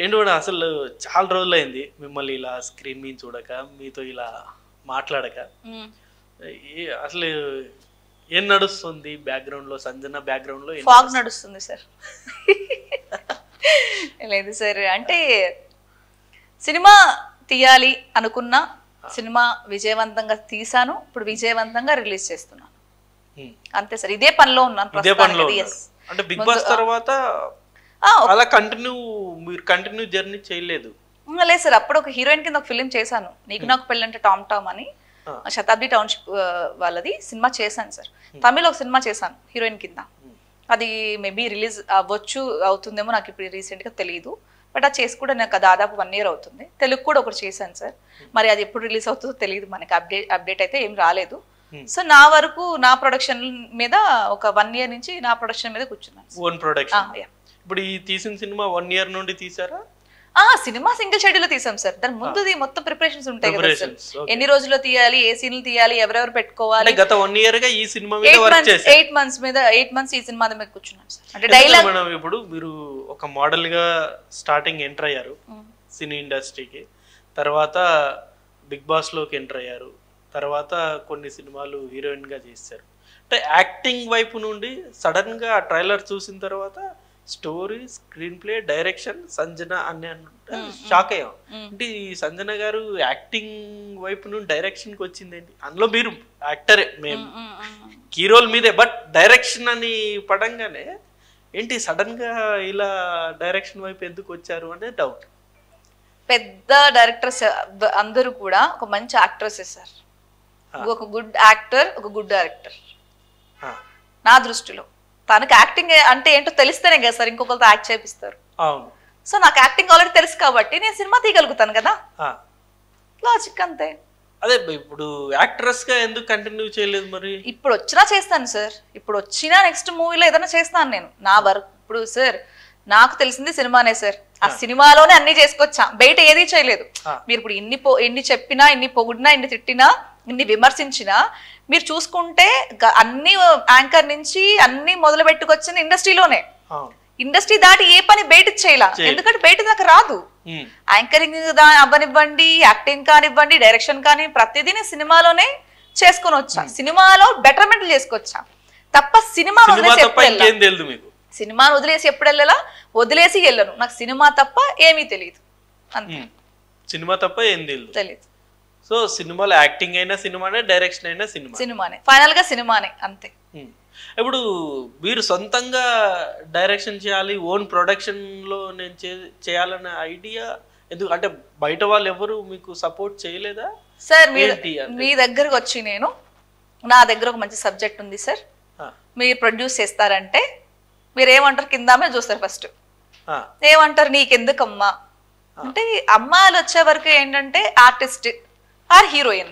ఏంటి కూడా అసలు చాలా రోజులైంది మిమ్మల్ని ఇలా స్క్రీన్ మీద చూడక, మీతో ఇలా మాట్లాడక. అసలు ఏం నడుస్తుంది బ్యాక్గ్రౌండ్ లో? సంజన బ్యాక్గ్రౌండ్ లో ఫాగ్ నడుస్తుంది సార్. లేదు సార్, అంటే సినిమా తీయాలి అనుకున్నా, సినిమా విజయవంతంగా తీసాను, ఇప్పుడు విజయవంతంగా రిలీజ్ చేస్తున్నాను, అంతే సార్. ఇదే పనిలో ఉన్నాను. అంటే బిగ్ బాస్ తర్వాత అలా మీరు కంటిన్యూ జర్నీ చేయలేదు? లేదు సార్, అప్పుడు ఒక హీరోయిన్ కింద ఒక ఫిలిం చేశాను, నీకు నాకు పెళ్ళంటే టామ్ టామ్ అని, శతాబ్ది టౌన్షిప్ వాళ్ళది సినిమా చేశాను సార్. తమిళ్ ఒక సినిమా చేశాను హీరోయిన్ కింద, అది మేబీ రిలీజ్ అవుతుందేమో నాకు ఇప్పుడు రీసెంట్ గా తెలియదు, బట్ అది చేసి కూడా నాకు దాదాపు 1 year అవుతుంది. తెలుగు కూడా ఒకటి చేశాను సార్, మరి అది ఎప్పుడు రిలీజ్ అవుతుందో తెలియదు, మనకి అప్డేట్ అయితే ఏం రాలేదు. సో నా వరకు నా ప్రొడక్షన్ మీద ఒక 1 year నుంచి నా ప్రొడక్షన్ మీద కూర్చున్నాను. Own production. ఇప్పుడు ఈ తీసిన సినిమా 1 year నుండి తీసారా? సినిమా సింగిల్ షెడ్యూల్ లో తీసాం సార్. దాని ముందుది మొత్తం ప్రిపరేషన్స్ ఉంటాయి కదా సార్, ఎన్ని రోజుల్లో తీయాలి, ఏ సీన్లు తీయాలి, ఎవరెవరు పెట్టుకోవాలి. గత 1 year గా ఈ సినిమా మీద వర్క్ చేశారు. 8 months ఈ సినిమా మీద కూర్చున్నాను సార్. అంటే డైలాగ్ మేడం, ఇప్పుడు మీరు ఒక మోడల్ గా స్టార్టింగ్ ఎంటర్ అయ్యారు సినీ ఇండస్ట్రీకి, తర్వాత బిగ్ బాస్ లోకి ఎంటర్ అయ్యారు, తర్వాత కొన్ని సినిమాలు హీరోయిన్ గా చేశారు. అంటే యాక్టింగ్ వైపు నుండి సడన్ గా ట్రైలర్ చూసిన తర్వాత story, screen play, direction Sanjana అని షాక్ అయ్యాం. అంటే ఈ సంజన గారు యాక్టింగ్ వైపు నుండి డైరెక్షన్ కి వచ్చింది ఏంటి? అందులో మీరు యాక్టరే, మేము హీరోల మీదే, బట్ డైరెక్షన్ అని పడంగానే ఏంటి సడన్ గా ఇలా డైరెక్షన్ వైపు ఎందుకు వచ్చారు అనే డౌట్. పెద్ద డైరెక్టర్స్ అందరూ కూడా ఒక మంచి యాక్టర్సే సార్. ఒక గుడ్ యాక్టర్, ఒక గుడ్ డైరెక్టర్ నా దృష్టిలో. తనకు యాక్టింగ్ అంటే ఏంటో తెలిస్తేనే కదా సార్ ఇంకొకరితో యాక్ట్ చేపిస్తారు. సో నాకు యాక్టింగ్ ఆల్రెడీ తెలుసు కాబట్టి నేను సినిమా తీయగలుగుతాను కదా, లాజిక్ అంతే. అదే ఇప్పుడు యాక్ట్రెస్ గా ఎందుకు కంటిన్యూ చేయలేదు మరి? ఇప్పుడు వచ్చినా చేస్తాను సార్, ఇప్పుడు వచ్చినా నెక్స్ట్ మూవీలో ఏదైనా చేస్తాను నేను. నా వర్క్ ఇప్పుడు సార్ నాకు తెలిసింది సినిమానే సార్, ఆ సినిమాలోనే అన్ని చేసుకొచ్చా, బయట ఏది చేయలేదు. మీరు ఇప్పుడు ఎన్ని చెప్పినా, ఎన్ని పొగిడినా, ఎన్ని తిట్టినా, ఇన్ని విమర్శించినా మీరు చూసుకుంటే అన్ని యాంకర్ నుంచి అన్ని మొదలు పెట్టుకొచ్చిన ఇండస్ట్రీలోనే. ఇండస్ట్రీ దాటి ఏ పని బయట చేయాల, ఎందుకంటే బయట దాకా రాదు. యాంకరింగ్ అవ్వనివ్వండి, యాక్టింగ్ కానివ్వండి, డైరెక్షన్ కానీ ప్రతిదీ సినిమాలోనే చేసుకొని వచ్చా, సినిమాలో బెటర్మెంట్ చేసుకొచ్చా తప్ప సినిమాను వదిలేసి ఎప్పుడు వెళ్ళాలా, వదిలేసి వెళ్ళను. నాకు సినిమా తప్ప ఏమీ తెలియదు, అంతే. సినిమా తప్ప ఏం తెలియదు. సో సినిమాలో యాక్టింగ్ అయినా సినిమానే, డైరెక్షన్ అయినా సినిమానే, ఫైనల్ గా సినిమానే, అంతే. ఇప్పుడు మీరు సొంతంగా డైరెక్షన్ చేయాలి, ఓన్ ప్రొడక్షన్ లో నేను చేయాలనే ఐడియా ఎందుకు? అంటే బయట వాళ్ళు ఎవరు మీకు సపోర్ట్ చేయలేదా సార్? మీ దగ్గరకు వచ్చి నా దగ్గర ఒక మంచి సబ్జెక్ట్ ఉంది సార్, మీరు ప్రొడ్యూస్ చేస్తారంటే మీరు ఏమంటారు కిందామే చూస్తారు. ఫస్ట్ ఏమంటారు, నీకెందుకమ్మా అంటే, అమ్మాయిలు వచ్చే వరకు ఏంటంటే ఆర్టిస్ట్ ఆర్ హీరోయిన్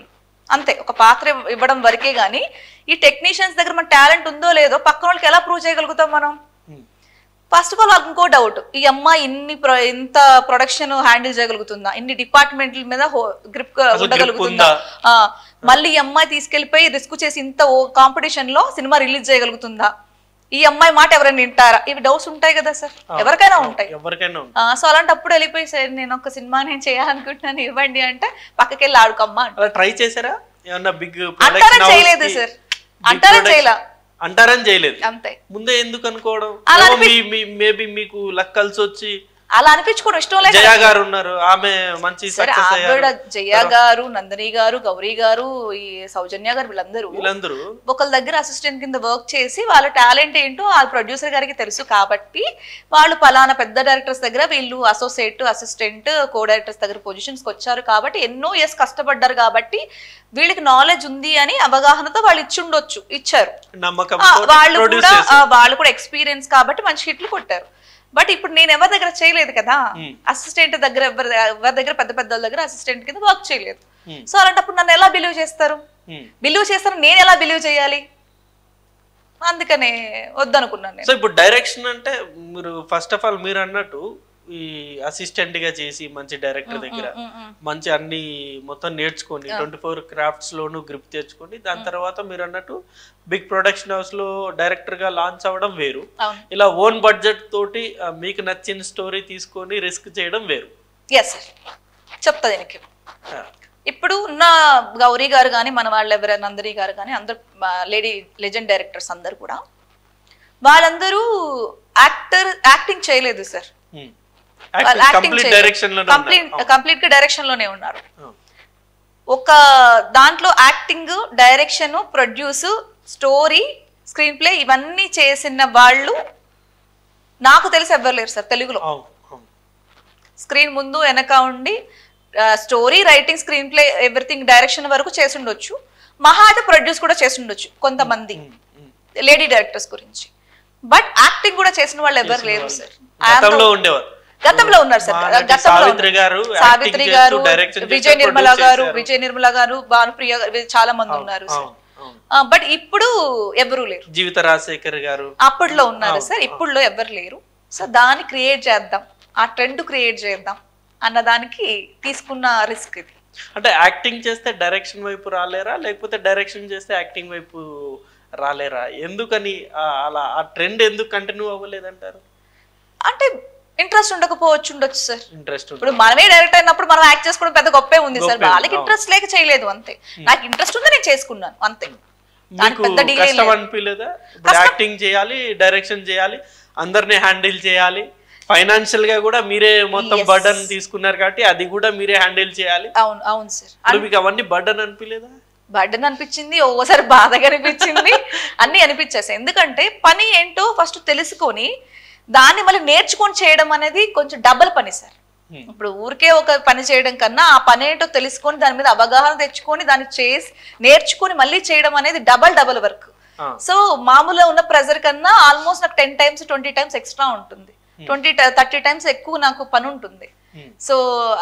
అంతే, ఒక పాత్ర ఇవ్వడం వరకే. గానీ ఈ టెక్నీషియన్స్ దగ్గర మన టాలెంట్ ఉందో లేదో పక్కన వాళ్ళకి ఎలా ప్రూవ్ చేయగలుగుతాం మనం? ఫస్ట్ ఆఫ్ ఆల్ వాళ్ళకి ఇంకో డౌట్, ఈ అమ్మాయి ఇంత ప్రొడక్షన్ హ్యాండిల్ చేయగలుగుతుందా, ఇన్ని డిపార్ట్మెంట్ల మీద గ్రిప్ ఉండగలుగుతుందా, మళ్ళీ ఈ అమ్మాయి తీసుకెళ్లిపోయి రిస్క్ చేసి ఇంత కాంపిటీషన్ లో సినిమా రిలీజ్ చేయగలుగుతుందా, ఈ అమ్మాయి మాట ఎవరైనా వింటారా, ఇవి డౌట్స్ ఉంటాయి కదా సార్, ఎవరికైనా ఉంటాయి. సో అలాంటప్పుడు వెళ్ళిపోయి సార్ నేను ఒక సినిమా నేను చేయాలనుకుంటున్నాను ఇవ్వండి అంటే పక్కకి వెళ్ళి ఆడుకమ్మా ట్రై చేశారా? అంటారని చేయలేదు సార్, అంటారని చేయలేదు, అంతే. ముందే ఎందుకు అనుకోవడం? మేబీ మీకు లక్ కలిసి వచ్చి అలా అనిపించుకోవడం ఇష్టం లేదు. జయ గారు ఉన్నారు, ఆమె మంచి జయ గారు, నందిని గారు, గౌరీ గారు, ఈ సౌజన్య గారు, వీళ్ళందరూ ఒకళ్ళ దగ్గర అసిస్టెంట్ కింద వర్క్ చేసి వాళ్ళ టాలెంట్ ఏంటో ఆ ప్రొడ్యూసర్ గారికి తెలుసు కాబట్టి వాళ్ళు పలానా పెద్ద డైరెక్టర్స్ దగ్గర వీళ్ళు అసోసియేట్, అసిస్టెంట్, కో డైరెక్టర్స్ దగ్గర పొజిషన్స్ కి వచ్చారు కాబట్టి ఎన్నో ఇయర్స్ కష్టపడ్డారు కాబట్టి వీళ్ళకి నాలెడ్జ్ ఉంది అని అవగాహనతో వాళ్ళు ఇచ్చారు. వాళ్ళు కూడా ఎక్స్పీరియన్స్ కాబట్టి మంచి హిట్లు కొట్టారు. బట్ ఇప్పుడు నేను ఎవరి దగ్గర చేయలేదు కదా, అసిస్టెంట్ దగ్గర ఎవరి దగ్గర పెద్ద పెద్ద దగ్గర అసిస్టెంట్ కింద వర్క్ చేయలేదు. సో అలాంటప్పుడు నన్ను ఎలా బిలీవ్ చేస్తారు? నేను ఎలా బిలీవ్ చేయాలి? అందుకనే వద్దనుకున్నాను. సో ఇప్పుడు డైరెక్షన్ అంటే మీరు ఫస్ట్ ఆఫ్ ఆల్ మీరు అన్నట్టు ఈ అసిస్టెంట్ గా చేసి మంచి డైరెక్టర్ దగ్గర మంచి అన్ని మొత్తం నేర్చుకొని 24 క్రాఫ్ట్స్ లోను గ్రిప్ తెచ్చుకొని దాని తర్వాత మీరు అన్నట్టు బిగ్ ప్రొడక్షన్ హౌస్ లో డైరెక్టర్ గా లాంచ్ అవ్వడం వేరు, ఇలా ఓన్ బడ్జెట్ తోటి మీకు నచ్చిన స్టోరీ తీసుకొని రిస్క్ చేయడం వేరు. చెప్తా దీనికి. ఇప్పుడు ఉన్న గౌరీ గారు కానీ మన వాళ్ళు ఎవరైనా నందిని గారు కానీ అందరు లేడీ లెజెండ్ డైరెక్టర్స్ అందరు కూడా వాళ్ళందరూ యాక్టింగ్ చేయలేదు సార్, కంప్లీట్ గా డైరెక్షన్ లోనే ఉన్నారు. ఒక దాంట్లో acting, direction, produce, story, screen play ఇవన్నీ చేసిన వాళ్ళు నాకు తెలిసి ఎవ్వరు లేరు సార్ తెలుగులో. స్క్రీన్ ముందు వెనక ఉండి story writing, screen play, everything direction వరకు చేసి ఉండొచ్చు. మహా అయితే ప్రొడ్యూస్ కూడా చేసి ఉండొచ్చు కొంతమంది లేడీ డైరెక్టర్స్ గురించి. బట్ యాక్టింగ్ కూడా చేసిన వాళ్ళు ఎవరు లేరు సార్. గతంలో ఉన్నారు సార్, సావిత్రి గారు, విజయ నిర్మల గారు, భానుప్రియ చాలా మంది ఉన్నారు సార్. బట్ ఇప్పుడు ఎవరు లేరు. జీవిత రాజశేఖర్ గారు అప్పట్లో ఉన్నారు సార్, ఇప్పుడులో ఎవరు లేరు. సో దాన్ని క్రియేట్ చేద్దాం, ఆ ట్రెండ్ క్రియేట్ చేద్దాం అన్నదానికి తీసుకున్న రిస్క్ ఇది. అంటే యాక్టింగ్ చేస్తే డైరెక్షన్ వైపు రాలేరా, లేకపోతే డైరెక్షన్ చేస్తే యాక్టింగ్ వైపు రాలేరా? ఎందుకని అలా ఆ ట్రెండ్ ఎందుకు కంటిన్యూ అవ్వలేదంటారు? అంటే ఇంట్రెస్ట్ ఉండకపోవచ్చు, ఉండొచ్చు సార్. ఇంట్రెస్ట్ ఇప్పుడు మనమే డైరెక్ట్ అయినప్పుడు మనం యాక్ట్ చేసుకోవడం పెద్ద గొప్పే ఉంది సార్. వాళ్ళకి ఇంట్రెస్ట్ లేక చేయలేదు అంతే. నాకు ఇంట్రెస్ట్ ఉంది, నేను చేసుకున్నాను అంతే. కష్టం అనిపించలేదా? యాక్టింగ్ చేయాలి, డైరెక్షన్ చేయాలి, అందరినీ హ్యాండిల్ చేయాలి, ఫైనాన్షియల్ గా కూడా మీరే మొత్తం బర్డన్ తీసుకున్నారు కాబట్టి అది కూడా మీరే హ్యాండిల్ చేయాలి. అవును అవును సార్. మీకు అవన్నీ బర్డన్ అనిపించలేదా? బర్డన్ అనిపించింది, ఓసారి బాధగా అనిపించింది, అన్ని అనిపించేసాయి. ఎందుకంటే పని ఏంటో ఫస్ట్ తెలుసుకొని దాన్ని మళ్ళీ నేర్చుకొని చేయడం అనేది కొంచెం డబల్ పని సార్. ఇప్పుడు ఊరికే ఒక పని చేయడం కన్నా ఆ పని ఏంటో తెలుసుకొని దాని మీద అవగాహన తెచ్చుకొని దాన్ని చేసి నేర్చుకొని మళ్ళీ చేయడం అనేది డబల్ వర్క్. సో మామూలుగా ఉన్న ప్రెజర్ కన్నా ఆల్మోస్ట్ నాకు 10 times 20 times ఎక్స్ట్రా ఉంటుంది, 20-30 times ఎక్కువ నాకు పని ఉంటుంది. సో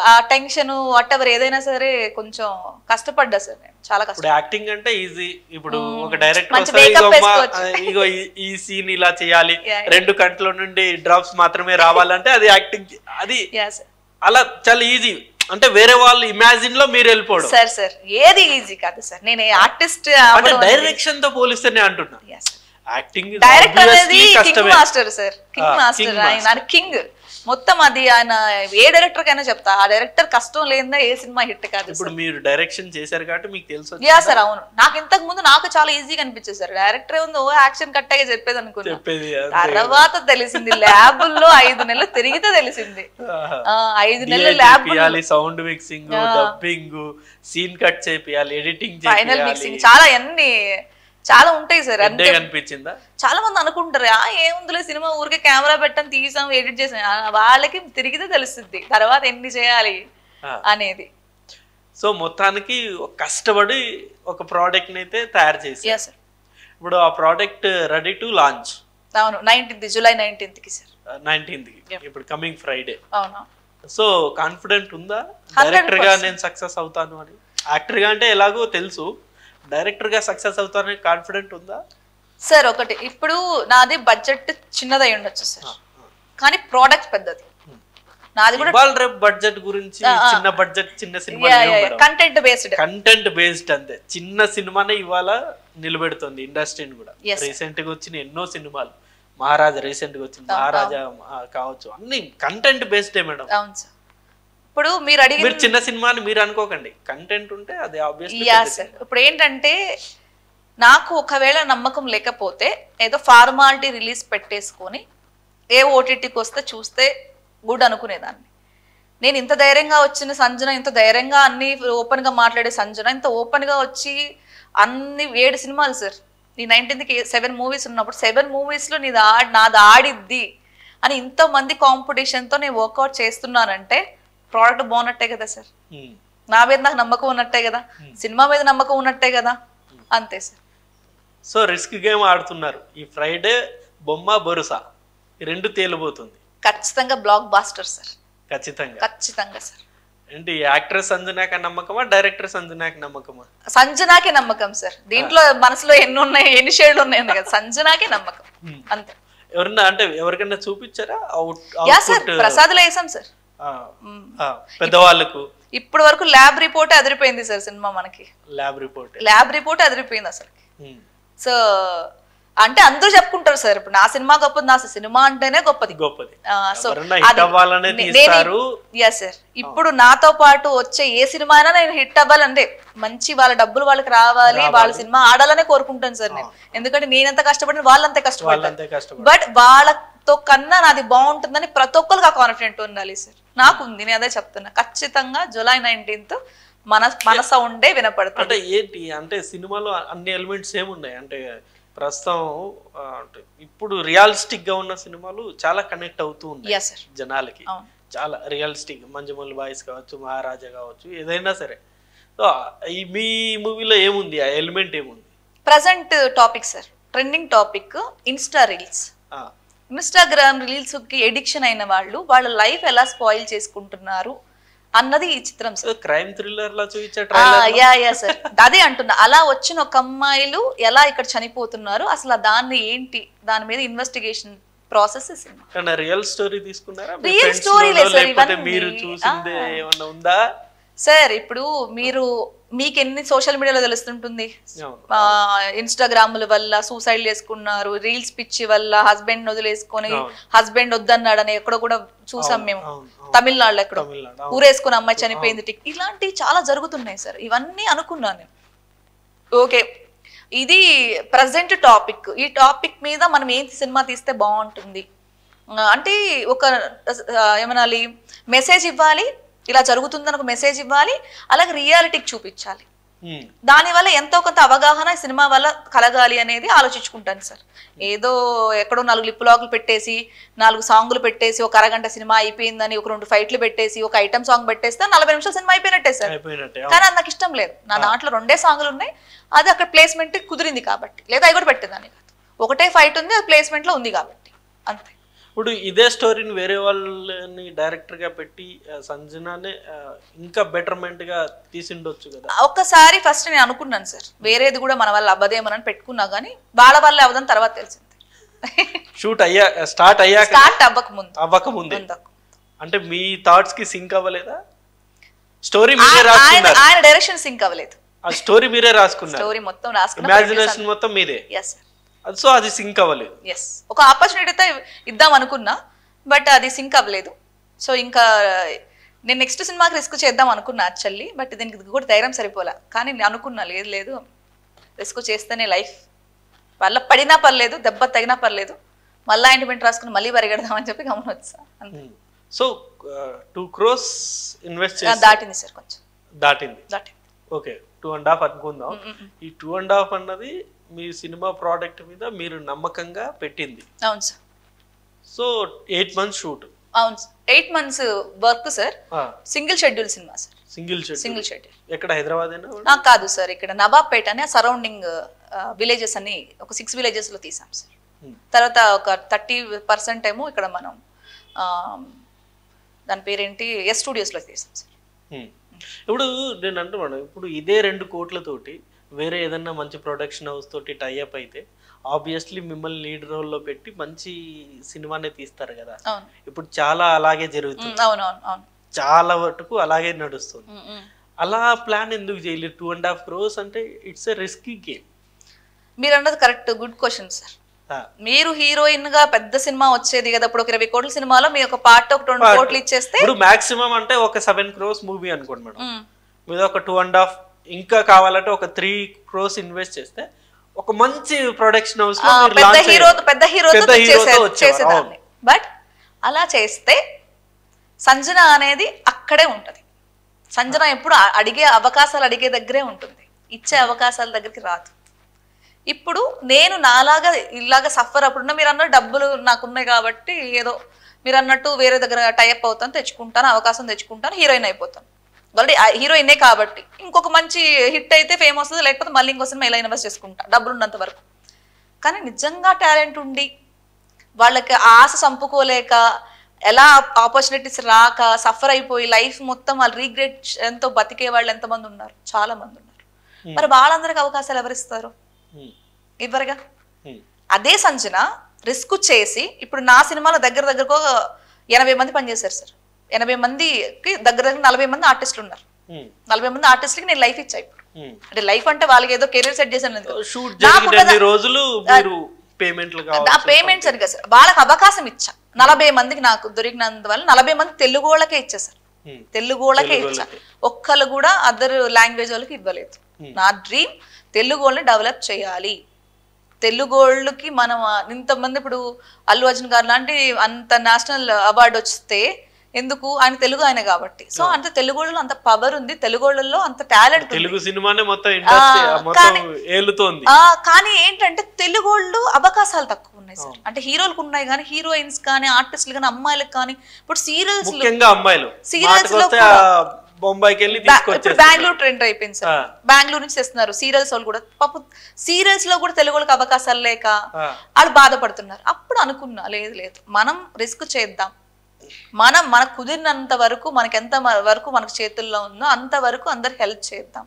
ఆ టెన్షన్ వాట్ ఎవర్ ఏదైనా సరే కొంచెం కష్టపడ్డా సార్ నేను, చాలా కష్టం. యాక్టింగ్ అంటే ఈజీ. ఇప్పుడు ఒక డైరెక్టర్ ఇగో ఈ సీన్ ఇలా చేయాలి, 2 కంట్ల నుండి డ్రాప్స్ మాత్రమే రావాలంటే అది యాక్టింగ్, అది అలా చాలా ఈజీ. అంటే వేరే వాళ్ళు ఇమాజిన్ లో మీరు వెళ్ళిపోవడం సార్ ఏది ఈజీ కాదు సార్. నేను ఆర్టిస్ట్ డైరెక్షన్ తో పోలిస్తేనే అంటున్నా. యాక్టింగ్ డైరెక్టర్ అనేది king master sir, king master. ఆయన కింగ్ మొత్తం. అది ఆయన ఏ డైరెక్టర్ కైనా చెప్తా, ఆ డైరెక్టర్ కష్టం లేదా ఏ సినిమా హిట్ కాదు. ఇప్పుడు మీరు డైరెక్షన్ చేశారు కాబట్టి మీకు తెలుసు. యా సార్ అవును. నాకు ఇంతకు ముందు నాకు చాలా ఈజీగా అనిపించేది సార్. డైరెక్టర్ ఉంది, ఓ యాక్షన్ కట్టగా చెప్పేది అనుకున్నా. తర్వాత తెలిసింది ల్యాబుల్లో 5 నెలలు తిరిగితే తెలిసింది. 5 నెలలు lab, sound mixing, dubbing, scene cut చేయాలి, ఎడిటింగ్, ఫైనల్ మిక్సింగ్, చాలా అన్ని చాలా ఉంటాయి సార్. అనిపించిందా? చాలా మంది అనుకుంటారు ఏముందిలే సినిమా ఊరికే కెమెరా పెట్టాం, తీసాం, ఎడిట్ చేసాం. వాళ్ళకి తిరిగితే తెలుస్తుంది తర్వాత ఎన్ని చేయాలి అనేది. సో మొత్తానికి కష్టపడి ఒక ప్రోడక్ట్ ని అయితే తయారు చేసి, ఇప్పుడు ఆ ప్రోడక్ట్ రెడీ టు లాంచ్. అవును, 19th జూలై 19th కి సార్. 19th కి, ఇప్పుడు కమింగ్ ఫ్రైడే. అవును. సో కాన్ఫిడెంట్ ఉందా డైరెక్టర్ గా నేను సక్సెస్ అవుతాను అని? యాక్టర్ గా అంటే ఎలాగో తెలుసు, డైరెక్టర్ గా సక్సెస్ అవుతానని కాన్ఫిడెంట్ ఉందా సార్? ఒకటి, ఇప్పుడు నాది బడ్జెట్ చిన్నదై ఉండొచ్చు సార్, కానీ ప్రోడక్ట్ పెద్దది. నాది కూడా బడ్జెట్ గురించి, చిన్న బడ్జెట్ చిన్న సినిమా, కంటెంట్ బేస్డ్ అంతే. చిన్న సినిమానే ఇవాళ నిలబెడుతుంది ఇండస్ట్రీని కూడా. రీసెంట్ గా వచ్చిన ఎన్నో సినిమాలు, మహారాజా రీసెంట్ గా వచ్చిన మహారాజా కావచ్చు, అన్ని కంటెంట్ బేస్డే మేడం. అవును సార్. ఇప్పుడు మీరు మీరు చిన్న సినిమా అని మీరు అనుకోకండి, కంటెంట్ ఉంటే అది ఆబ్వియస్లీ. సార్ ఇప్పుడు ఏంటంటే నాకు ఒకవేళ నమ్మకం లేకపోతే ఏదో ఫార్మాలిటీ రిలీజ్ పెట్టేసుకొని ఏ ఓటీటీకి వస్తే చూస్తే గుడ్ అనుకునేదాన్ని. నేను ఇంత ధైర్యంగా వచ్చిన సంజన, ఇంత ధైర్యంగా అన్ని ఓపెన్ గా మాట్లాడే సంజన, ఇంత ఓపెన్ గా వచ్చి అన్ని 7 సినిమాలు సార్. ఈ 19th కి 7 మూవీస్ ఉన్నప్పుడు 7 మూవీస్ లో నాది ఆడిద్ది అని ఇంతమంది కాంపిటీషన్ తో నేను వర్కౌట్ చేస్తున్నానంటే ప్రోడక్ట్ బాగున్నట్టే కదా సార్. నా మీద నాకు నమ్మకం ఉన్నట్టే కదా, సినిమా మీద నమ్మకం ఉన్నట్టే కదా, అంతే సార్. సో రిస్క్ గేమ్ ఆడుతున్నారు. ఈ ఫ్రైడే బొమ్మ బొరుసా 2 తేలిపోతుంది. ఖచ్చితంగా బ్లాక్ బాస్టర్ సార్. ఖచ్చితంగా సార్. ఏంటి యాక్ట్రెస్ సంజనాకి నమ్మకమా, డైరెక్టర్ సంజనాకి నమ్మకమా? సంజనాకి నమ్మకం సార్. దీంట్లో మనసులో ఎన్ని షేడ్లు ఉన్నాయి కదా, సంజనాకి నమ్మకం అంతే. ఎవరన్నా అంటే ఎవరికైనా చూపించారా? ప్రసాద్లో వేసాం సార్ పెద్దవాళ్ళకు. ఇప్పటి వరకు ల్యాబ్ రిపోర్ట్ అదిరిపోయింది సార్ సినిమా. మనకి ల్యాబ్ రిపోర్ట్ అదిరిపోయింది అసలు. సో అంటే అందరూ చెప్పుకుంటారు సార్, ఇప్పుడు నా సినిమా గొప్పది, నా సినిమా అంటేనే గొప్పది. సో సార్ ఇప్పుడు నాతో పాటు వచ్చే ఏ సినిమా అయినా నేను హిట్ అవ్వాలంటే మంచి వాళ్ళ డబ్బులు వాళ్ళకి రావాలి, వాళ్ళ సినిమా ఆడాలనే కోరుకుంటాను సార్ నేను. ఎందుకంటే నేనెంత కష్టపడిన వాళ్ళంతే కష్టపడ్డాను. బట్ వాళ్ళతో కన్నా నాది బాగుంటుందని ప్రతి ఒక్కరికి ఆ కాన్ఫిడెంట్ ఉండాలి సార్. నాకు ఉంది, నేను అదే చెప్తున్నా. ఖచ్చితంగా జూలై 19th మన సౌండే వినపడుతుంది. అంటే ఏంటి అంటే సినిమాలో అన్ని ఎలిమెంట్స్ ఏమున్నాయి అంటే ప్రస్తుతం ఇప్పుడు రియలిస్టిక్ గా ఉన్న సినిమాలు చాలా కనెక్ట్ అవుతూ ఉన్నాయి జనాలకి. చాలా రియలిస్టిక్, మంజుమల్ బాయ్స్ కావచ్చు, మహారాజా కావచ్చు, ఏదైనా సరే. సో ఈ మీ మూవీలో ఏముంది, ఆ ఎలిమెంట్ ఏముంది? Present topic sir, trending topic Insta reels. Instagram reels కి ఎడిక్షన్ అయిన వాళ్ళు వాళ్ళ లైఫ్ ఎలా స్పాయిల్ చేసుకుంటున్నారు అన్నది ఈ చిత్రం సార్. క్రైమ్ థ్రిల్లర్ లా సార్ అదే అంటున్నా. అలా వచ్చిన ఒక అమ్మాయిలు ఎలా ఇక్కడ చనిపోతున్నారు, అసలు దాన్ని ఏంటి, దాని మీద investigation process cinema. Real story తీసుకున్నారా? రియల్ స్టోరీ లేదు సార్. మీరు చూసిందే ఏమన్నా ఉందా సార్? ఇప్పుడు మీకు ఎన్ని సోషల్ మీడియాలో తెలుస్తుంటుంది, ఇన్స్టాగ్రాముల వల్ల సూసైడ్ చేసుకున్నారు, రీల్స్ పిచ్చి వల్ల హస్బెండ్ వదిలేసుకొని హస్బెండ్ వద్దన్నాడని ఎక్కడో కూడా చూసాం మేము. తమిళనాడులో ఎక్కడో ఊరేసుకుని అమ్మాయి చనిపోయింది. ఇలాంటివి చాలా జరుగుతున్నాయి సార్. ఇవన్నీ అనుకున్నాను నేను. ఓకే, ఇది ప్రజెంట్ టాపిక్. ఈ టాపిక్ మీద మనం ఏం సినిమా తీస్తే బాగుంటుంది అంటే ఒక ఏమనాలి, మెసేజ్ ఇవ్వాలి, ఇలా జరుగుతుందని ఒక మెసేజ్ ఇవ్వాలి, అలాగే రియాలిటీకి చూపించాలి. దానివల్ల ఎంతో కొంత అవగాహన సినిమా వల్ల కలగాలి అనేది ఆలోచించుకుంటాను సార్. ఏదో ఎక్కడో 4 లిప్ లాగులు పెట్టేసి 4 సాంగులు పెట్టేసి ఒక అరగంట సినిమా అయిపోయిందని ఒక 2 ఫైట్లు పెట్టేసి ఒక ఐటమ్ సాంగ్ పెట్టేస్తే 40 నిమిషాల సినిమా అయిపోయినట్టే సార్. కానీ అది నాకు ఇష్టం లేదు. నా దాంట్లో 2 సాంగులు ఉన్నాయి, అది అక్కడ ప్లేస్మెంట్ కుదిరింది కాబట్టి, లేదా అవి కూడా పెట్టేదాన్ని కాదు. ఒకటే ఫైట్ ఉంది, అది ప్లేస్మెంట్ లో ఉంది కాబట్టి అంతే. ఇప్పుడు ఇదే స్టోరీని వేరే వాళ్ళని డైరెక్టర్ గా పెట్టి సంజనానే ఇంకా బెటర్మెంట్ గా తీసిండొచ్చు కదా. ఒక్కసారి ఫస్ట్ నేను అనుకున్నాను సార్, వేరేది కూడా మన వల్ల అవ్వదేమని పెట్టుకున్నా, కానీ వాళ్ళ వల్ల అవ్వదని తర్వాత తెలిసింది. షూట్ స్టార్ట్ అవ్వక ముందు అంటే మీ థాట్స్ కి సింక్ అవ్వలేదా? స్టోరీ ఆయన డైరెక్షన్ సింక్ అవ్వలేదు. ఆ స్టోరీ మీరే రాసుకున్నారు, స్టోరీ మొత్తం రాసుకున్నారు, ఇమాజినేషన్ మొత్తం మీదే. సో అది సింక్ అవ్వలేదు. ఒక ఆపర్చునిటీతో ఇద్దాం అనుకున్నా, బట్ అది సింక్ అవ్వలేదు. సో ఇంకా నేను నెక్స్ట్ సినిమాకి రిస్క్ చేద్దాం అనుకున్నా యాక్చువల్లీ, బట్ దీనికి కూడా ధైర్యం సరిపోలే. కానీ నేను అనుకున్నా లేదు రిస్క్ చేస్తేనే లైఫ్, వల్ల పడినా పర్లేదు, దెబ్బ తగినా పర్లేదు, మళ్ళీ ఆయింట్మెంట్ రాసుకుని మళ్ళీ పరిగెడదామని చెప్పి గమనం వచ్చా. సో 2 crores ఇన్వెస్ట్ దాటింది సార్, కొంచెం దాటింది. ఓకే, 2.5 అనుకుందాం. ఈ 2.5 అన్నది మీ సినిమా ప్రోడక్ట్ మీద మీరు నమ్మకంగా పెట్టింది. అవును సార్. So 8 months shoot. అవును sir, 8 months work sir. Single schedule cinema sir. Single schedule. ఎక్కడ హైదరాబాద్ కాదు సార్, ఇక్కడ నవాబ్పేట అనే సరౌండింగ్ విలేజెస్ అని ఒక 6 villages లో తీసాం సార్. తర్వాత ఒక 30% ఏమో ఇక్కడ మనం దాని పేరేంటి ఎస్ స్టూడియోస్లో తీసాం సార్. ఇప్పుడు నేను అంటున్నాను, ఇప్పుడు ఇదే 2 కోట్లతోటి వేరే ఏదన్నా మంచి ప్రొడక్షన్ హౌస్ తోటి టైఅప్ అయితే ఆబ్వియస్లీ మిమ్మల్ని లీడ్ రోల్లో పెట్టి మంచి సినిమానే తీస్తారు కదా. ఇప్పుడు చాలా అలాగే జరుగుతుంది, చాలా వరకు అలాగే నడుస్తుంది. అలా ప్లాన్ ఎందుకు చేయలేదు? 2.5 crores అంటే ఇట్స్ ఎ రిస్కీ గేమ్. మీరు అన్నది కరెక్ట్, గుడ్ క్వశ్చన్ సార్. మీరు హీరోయిన్ గా పెద్ద సినిమా వచ్చేది కదా, ఇప్పుడు 20 కోట్ల సినిమాలో మీ ఒక పార్ట్ ఒక 2 కోట్లు ఇచ్చేస్తే, ఇప్పుడు మాక్సిమం అంటే ఒక 7 crores మూవీ అనుకోండి మేడం, మీద ఒక 2.5, ఇంకా కావాలంటే ఒక 3 crores ఇన్వెస్ట్ చేస్తే ఒక మంచి ప్రొడక్షన్ హౌస్ లో పెద్ద హీరో చేసేదాన్ని. బట్ అలా చేస్తే సంజన అనేది అక్కడే ఉంటది. సంజన ఎప్పుడు అడిగే అవకాశాలు అడిగే దగ్గరే ఉంటుంది, ఇచ్చే అవకాశాల దగ్గరికి రాదు. ఇప్పుడు నేను నాలాగా ఇలాగా సఫర్ అప్పుడున్న మీరు అన్నట్టు డబ్బులు నాకున్నాయి కాబట్టి ఏదో మీరు అన్నట్టు వేరే దగ్గర టైఅప్ అవుతాను, తెచ్చుకుంటాను, అవకాశం తెచ్చుకుంటాను, హీరోయిన్ అయిపోతాను. ఆల్రెడీ హీరోయినే కాబట్టి ఇంకొక మంచి హిట్ అయితే ఫేమ్ వస్తుంది, లేకపోతే మళ్ళీ ఇంకో సినిమా ఇలా ఇన్వెస్ట్ చేసుకుంటా డబ్బులు ఉన్నంత వరకు. కానీ నిజంగా టాలెంట్ ఉండి వాళ్ళకి ఆశ చంపుకోలేక ఎలా ఆపర్చునిటీస్ రాక సఫర్ అయిపోయి లైఫ్ మొత్తం వాళ్ళు రీగ్రెట్ ఎంతో బతికే వాళ్ళు ఎంతమంది ఉన్నారు, చాలా మంది ఉన్నారు. మరి వాళ్ళందరికి అవకాశాలు ఎవరిస్తారు? ఇవ్వరుగా. అదే సంజన రిస్క్ చేసి ఇప్పుడు నా సినిమాలో దగ్గరకు 80 మంది పనిచేశారు సార్. 80 మందికి దగ్గర 40 మంది ఆర్టిస్టులు ఉన్నారు. 40 మంది ఆర్టిస్టులకి నేను లైఫ్ ఇచ్చా ఇప్పుడు. అంటే లైఫ్ అంటే వాళ్ళకి ఏదో కెరీర్ సెట్ చేశాను, పేమెంట్స్ అని కదా సార్, వాళ్ళకి అవకాశం ఇచ్చా. 40 మందికి నాకు దొరికినందువల్ల 40 మంది తెలుగు వాళ్ళకే ఇచ్చా సార్, తెలుగు వాళ్ళకే ఇచ్చా. ఒక్కళ్ళు కూడా అదర్ లాంగ్వేజ్ వాళ్ళకి ఇవ్వలేదు. నా డ్రీమ్ తెలుగు వాళ్ళని డెవలప్ చేయాలి. తెలుగు వాళ్ళకి మనం ఇంతమంది, ఇప్పుడు అల్లు అర్జున్ గారు లాంటి అంత నేషనల్ అవార్డు వస్తే ఎందుకు, ఆయన తెలుగు ఆయన కాబట్టి. సో అంత తెలుగు వాళ్ళలో అంత పవర్ ఉంది, తెలుగు వాళ్ళలో అంత టాలెంట్. తెలుగు సినిమానే మొత్తం ఇండస్ట్రీ మొత్తం ఏలుతోంది. కానీ ఏంటంటే తెలుగు వాళ్ళు అవకాశాలు తక్కువ ఉన్నాయి సార్. అంటే హీరోలకు ఉన్నాయి కానీ హీరోయిన్స్ కానీ ఆర్టిస్టులు కానీ అమ్మాయిలకు కానీ ఇప్పుడు సీరియల్స్ లో బొంబాయికి వెళ్ళి బెంగళూరు ట్రెండ్ అయిపోయింది సార్. బెంగళూరు నుంచి తెస్తున్నారు సీరియల్స్ వాళ్ళు కూడా. పాపం సీరియల్స్ లో కూడా తెలుగు వాళ్ళకి అవకాశాలు లేక వాళ్ళు బాధపడుతున్నారు. అప్పుడు అనుకున్నా లేదు మనం రిస్క్ చేద్దాం, మనకు కుదిరినంత వరకు, మనకి ఎంత వరకు మనకు చేతుల్లో ఉందో అంతవరకు అందరికి హెల్ప్ చేద్దాం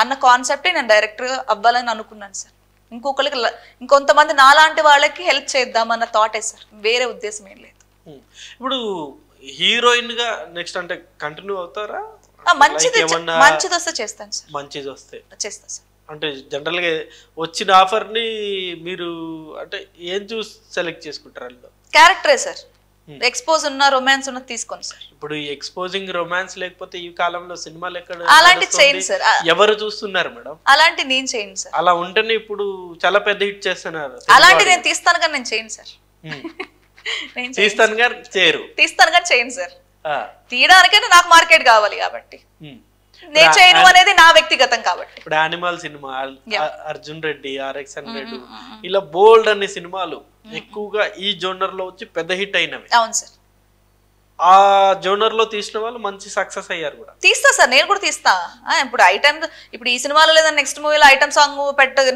అన్న కాన్సెప్టే నేను డైరెక్టర్ అవ్వాలని అనుకున్నాను సార్. ఇంకొంతమంది నాలాంటి వాళ్ళకి హెల్ప్ చేద్దాం అన్న థాటే సార్, వేరే ఉద్దేశం ఏం లేదు. ఇప్పుడు హీరోయిన్ గా నెక్స్ట్ అంటే కంటిన్యూ అవుతారా? మంచిది వస్తే చేస్తాను సార్. మంచిది వస్తే చేస్తాను సార్. అంటే జనరల్ గా వచ్చిన ఆఫర్ ని మీరు అంటే ఏం చూసి సెలెక్ట్ చేసుకుంటారు? క్యారెక్టరే సార్, ఎక్స్పోజ్ ఉన్న రొమాన్స్ ఉన్న తీసుకోండి సార్. ఇప్పుడు ఎక్స్పోజింగ్ రొమాన్స్ లేకపోతే ఈ కాలంలో సినిమాలు ఎక్కడ అలాంటి చేయండి సార్. ఎవరు చూస్తున్నారు మేడం? అలాంటి నేను చేయండి సార్. అలా ఉంటేనే ఇప్పుడు చాలా పెద్ద హిట్ చేస్తున్నారు. అలాంటి నేను తీస్తాను కానీ నేను చేయండి సార్. తీస్తాను కానీ చేయండి సార్. తీయడానికైనా నాకు మార్కెట్ కావాలి కాబట్టి నేను చేయను అనేది నా వ్యక్తిగతం కాబట్టి. ఇప్పుడు animal cinema, Arjun Reddy, RX Reddy, ఇలా బోల్డ్ అనే సినిమాలు ఎక్కువగా ఈ జోనర్ లో వచ్చి పెద్ద హిట్ అయినవి. అవును సార్. ఆ జోనర్ లో తీసిన వాళ్ళు మంచి సక్సెస్ అయ్యారు కూడా. తీస్తా సార్, నేను కూడా తీస్తా. ఇప్పుడు ఇప్పుడు ఈ సినిమాలో లేదా నెక్స్ట్ మూవీలో ఐటమ్ సాంగ్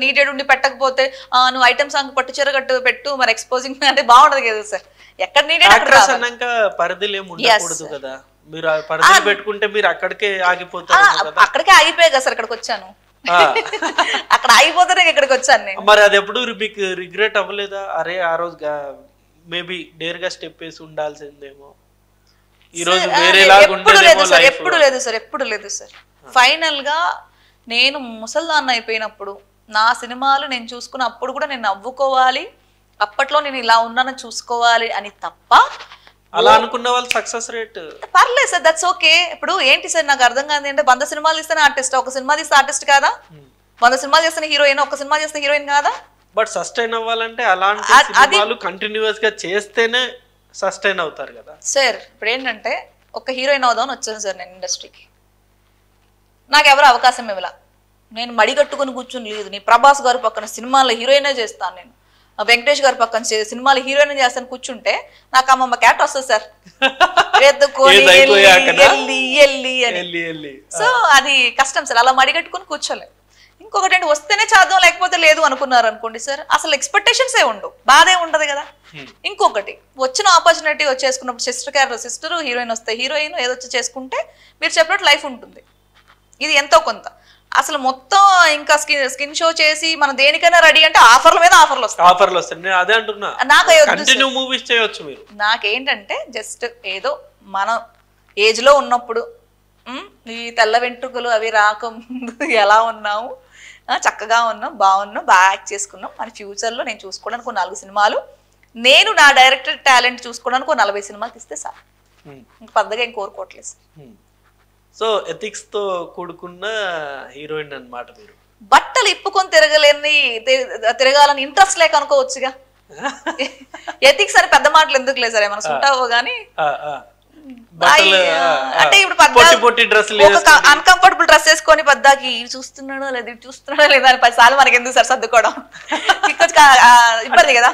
నీడెడ్ ఉండి పెట్టకపోతే నువ్వు ఐటమ్ సాంగ్ పట్టు చీర కట్టు పెట్టు మరి ఎక్స్పోజింగ్ అంటే బాగుంటది కదా సార్. ఎక్కడ నీడెడ్ అన్నాక పరిధిలు ఏమి ఉండకూడదు కదా. మీరు పరిధిలు పెట్టుకుంటే మీరు అక్కడికే ఆగిపోతారు. అక్కడికే ఆగిపోయాయి కదా సార్, ఇక్కడికి వచ్చాను. అక్కడ ఆగిపోతానే ఇక్కడికి వచ్చాను నేను. మరి అది ఎప్పుడు మీకు రిగ్రెట్ అవ్వలేదా? అరే ఆ రోజు మేబీ డేర్ గా స్టెప్ వేసి ఉండాల్సిందేమో, ఈ రోజు ఎప్పుడు లేదు సార్. ఫైనల్ గా నేను ముసల్దాన్న అయిపోయినప్పుడు నా సినిమాలు నేను చూసుకున్నప్పుడు కూడా నేను నవ్వుకోవాలి, అప్పట్లో నేను ఇలా ఉన్నానని చూసుకోవాలి అని తప్ప. అలా అనుకున్న వాళ్ళు సక్సెస్ రేట్ పర్లేదు సార్, దట్స్ ఓకే. ఇప్పుడు ఏంటి సార్ నాకు అర్థం కాదు అంటే 100 సినిమాలు తీస్తేనే ఆర్టిస్ట్, ఒక సినిమా తీస్తే ఆర్టిస్ట్ కాదా? 100 సినిమాలు చేస్తే హీరోయిన్, ఒక సినిమా చేస్తే హీరోయిన్ కాదా? బట్ సస్టైన్ అవ్వాలంటే అలాంటి సినిమాలు కంటిన్యూస్ గా చేస్తేనే సస్టైన్ అవుతారు కదా సార్. ఇప్పుడు ఏంటంటే ఒక హీరోయిన్ అవుదామని వచ్చాను సార్ నేను ఇండస్ట్రీకి. నాకు ఎవరు అవకాశం ఇవ్వాల, నేను మడిగట్టుకుని కూర్చుని లేదు. నీ ప్రభాస్ గారు పక్కన సినిమాలో హీరోయినే చేస్తాను, నేను వెంకటేష్ గారి పక్కన సినిమాలో హీరోయిన్ చేస్తాను కూర్చుంటే నాకు అమ్మమ్మ క్యాట్ వస్తుంది సార్. సో అది కష్టం సార్, అలా మడిగట్టుకుని కూర్చోలేదు. ఇంకొకటి అంటే వస్తేనే చేద్దాం లేకపోతే లేదు అనుకున్నారు అనుకోండి సార్, అసలు ఎక్స్పెక్టేషన్స్ ఏ ఉండవు, బాధే ఉండదు కదా. ఇంకొకటి వచ్చిన ఆపర్చునిటీ వచ్చేసుకున్నప్పుడు సిస్టర్ హీరోయిన్ వస్తే హీరోయిన్ ఏదో వచ్చి చేసుకుంటే మీరు చెప్పినట్టు లైఫ్ ఉంటుంది. ఇది ఎంతో కొంత. అసలు మొత్తం ఇంకా స్కిన్ షో చేసి మనం దేనికైనా రెడీ అంటే ఆఫర్ల మీద ఆఫర్లు వస్తాయి. అదే అంటున్నా, నాకేంటంటే జస్ట్ ఏదో మనం ఏజ్ లో ఉన్నప్పుడు ఈ తెల్ల వెంట్రుకలు అవి రాకముందు ఎలా ఉన్నాము, చక్కగా ఉన్నాం, బాగున్నాం, బాగా యాక్ట్ చేసుకున్నాం. మన ఫ్యూచర్ లో నేను చూసుకోవడానికి 4 సినిమాలు, నేను నా డైరెక్టర్ టాలెంట్ చూసుకోవడానికి 40 సినిమాలు తీస్తే సార్, ఇంకా పెద్దగా ఏం కోరుకోవట్లేదు సార్. సో ఎథిక్స్ తో కూడుకున్న హీరోయిన్ అన్నమాట మీరు. బట్టలు ఇప్పుకొని తిరగాలని ఇంట్రెస్ట్ లేక అనుకోవచ్చుగా. ఎథిక్స్ అని పెద్ద మాటలు ఎందుకు లేదు సార్, ఏమైనా ఉంటావో గానీ. అంటే ఇప్పుడు అన్కంఫర్టబుల్ డ్రెస్ వేసుకొని పద్దాకి చూస్తున్నాడో లేదా అని 10 సార్లు మనకి ఎందుకు సార్ సర్దుకోవడం, ఇబ్బంది కదా.